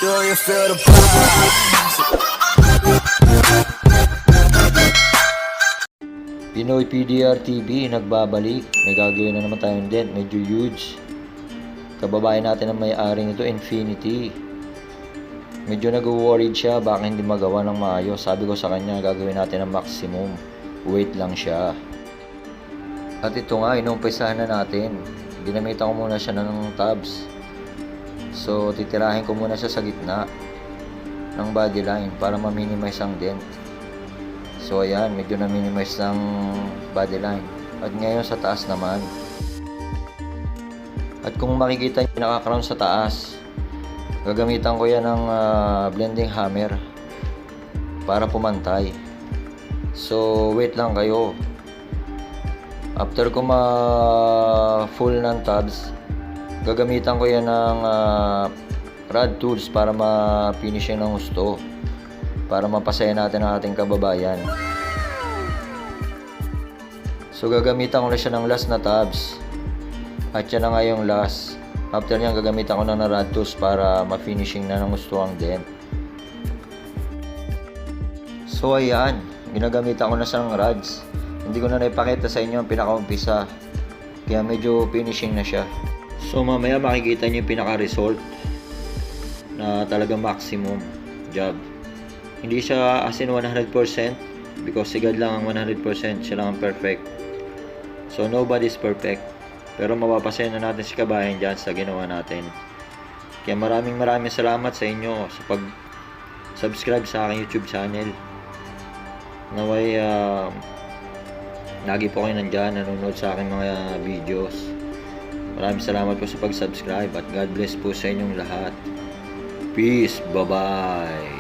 Do you feel the vibes? Pinoy PDR TV nagbabalik. May gagawin na naman tayong dent, medyo huge. Kababae natin ang may-ari nito, Infinity. Medyo nag-worried siya baka hindi magawa ng maayos. Sabi ko sa kanya, gagawin natin ang maximum. Wait lang siya. At ito nga, inumpisahan na natin. Ginamitan ko muna siya ng tabs. So, titirahin ko muna siya sa gitna ng body line para ma-minimize ang dent. So, ayan, medyo na-minimize ang body line. At ngayon sa taas naman. At kung makikita nyo, nakakrown sa taas. Gagamitan ko yan ng blending hammer para pumantay. So, wait lang kayo. After ko ma-full ng tabs, gagamitan ko yan ng rod tools para ma-finish yan ng gusto. Para mapasaya natin ang ating kababayan. So, gagamitan ko na siya ng last na tabs. At yan na nga yung last. After nyan, gagamitan ko na ng rod tools para ma-finishing na ng gusto ang dent. So, ayan. Ginagamitan ko na siya ng rods. Hindi ko na naipakita sa inyo ang pinaka-umpisa. Kaya medyo finishing na siya. So, mamaya makikita nyo yung pinaka-result na talagang maximum job. Hindi siya as in 100% because sigad lang ang 100%. Siya lang ang perfect. So, nobody's perfect. Pero mapapasaya na natin si kabayan dyan sa ginawa natin. Kaya maraming salamat sa inyo sa pag-subscribe sa aking YouTube channel. Naway, lagi po kayo nandyan, nanonood sa aking mga videos. Maraming salamat po sa pag-subscribe at God bless po sa inyong lahat. Peace, bye-bye.